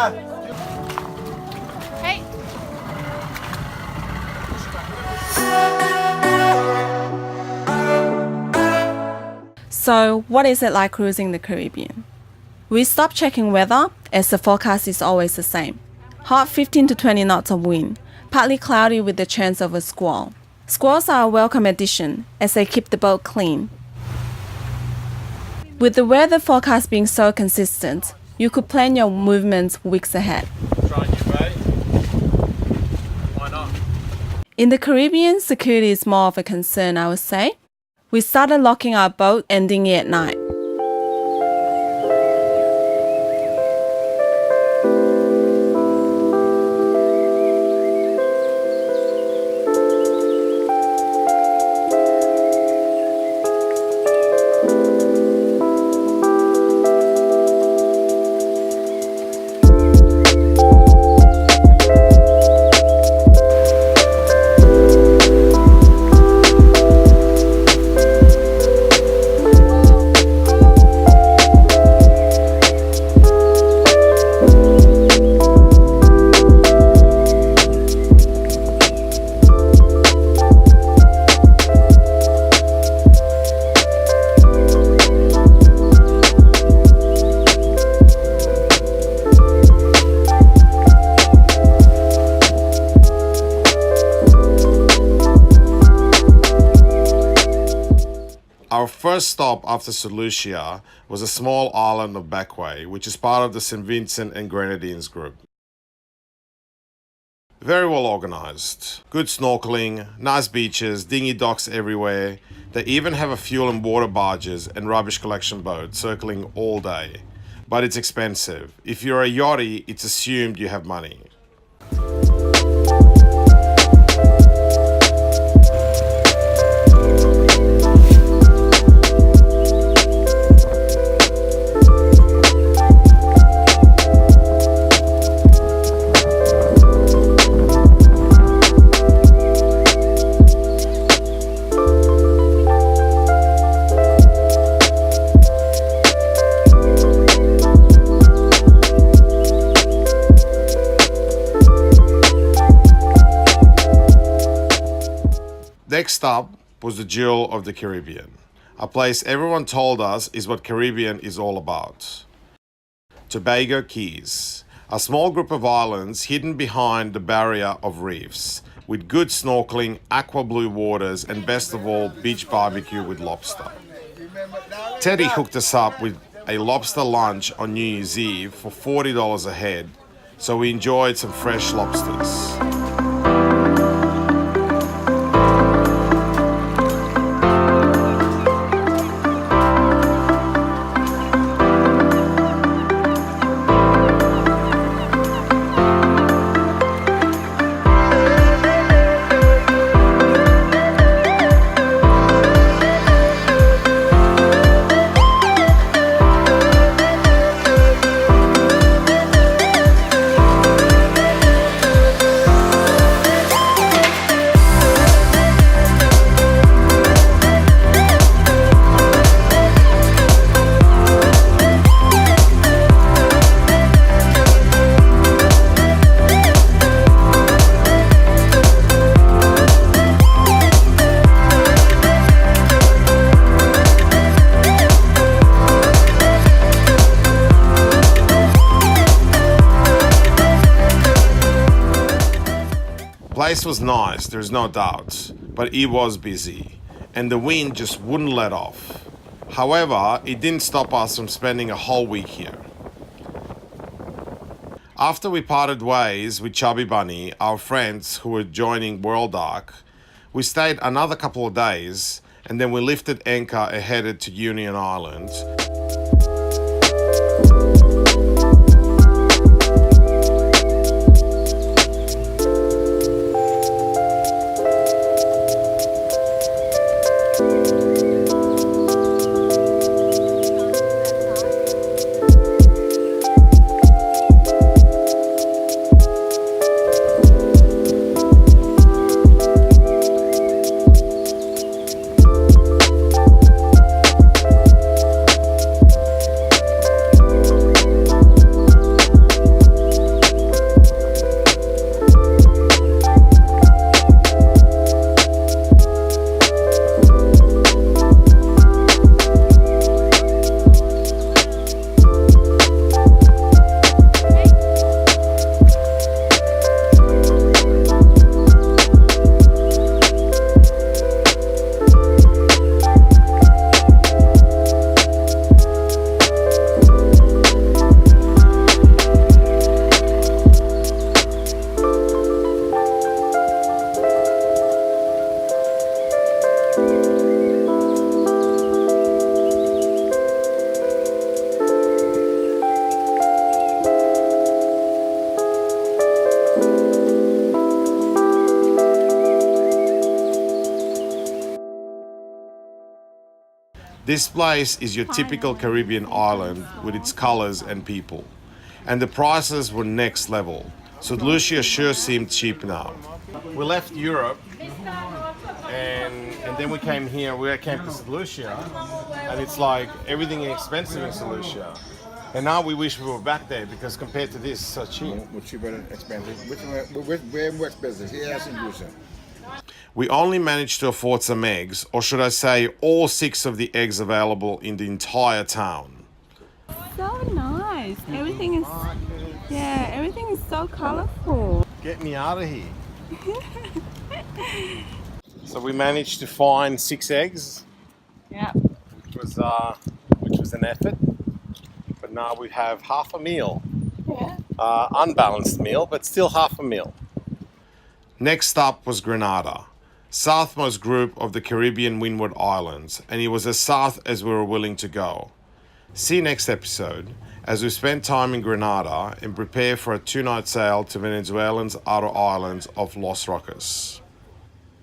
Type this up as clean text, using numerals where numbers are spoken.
Hey. So, what is it like cruising the Caribbean? We stopped checking weather as the forecast is always the same. Hot 15 to 20 knots of wind, partly cloudy with the chance of a squall. Squalls are a welcome addition as they keep the boat clean. With the weather forecast being so consistent, you could plan your movements weeks ahead. Try and get bait. Why not? In the Caribbean, security is more of a concern, I would say. We started locking our boat and dinghy at night. Our first stop after St. Lucia was a small island of Bequia, which is part of the St. Vincent and Grenadines group. Very well organized, good snorkeling, nice beaches, dinghy docks everywhere. They even have a fuel and water barges and rubbish collection boat circling all day. But it's expensive. If you're a yachty, it's assumed you have money. Next up was the Jewel of the Caribbean, a place everyone told us is what Caribbean is all about. Tobago Keys, a small group of islands hidden behind the barrier of reefs, with good snorkeling, aqua blue waters, and best of all, beach barbecue with lobster. Teddy hooked us up with a lobster lunch on New Year's Eve for $40 a head, so we enjoyed some fresh lobsters. The place was nice, there's no doubt, but it was busy, and the wind just wouldn't let off. However, it didn't stop us from spending a whole week here. After we parted ways with Chubby Bunny, our friends who were joining World Arc, we stayed another couple of days, and then we lifted anchor and headed to Union Island. This place is your typical Caribbean island with its colors and people. And the prices were next level. St. Lucia sure seemed cheap now. We left Europe and then we came here. We came to St. Lucia and it's like everything is expensive in St. Lucia. And now we wish we were back there because compared to this, it's so cheap. Well, cheaper than expensive. Where more expensive? Here, St. Lucia. We only managed to afford some eggs, or should I say all 6 of the eggs available in the entire town. So nice. Everything is so colorful. Get me out of here. So we managed to find 6 eggs, Yeah. which was an effort. But now we have half a meal. Unbalanced meal, but still half a meal. Next up was Grenada, southmost group of the Caribbean Windward Islands, and it was as south as we were willing to go. See you next episode as we spend time in Grenada and prepare for a 2-night sail to Venezuelan's outer islands of Los Roques.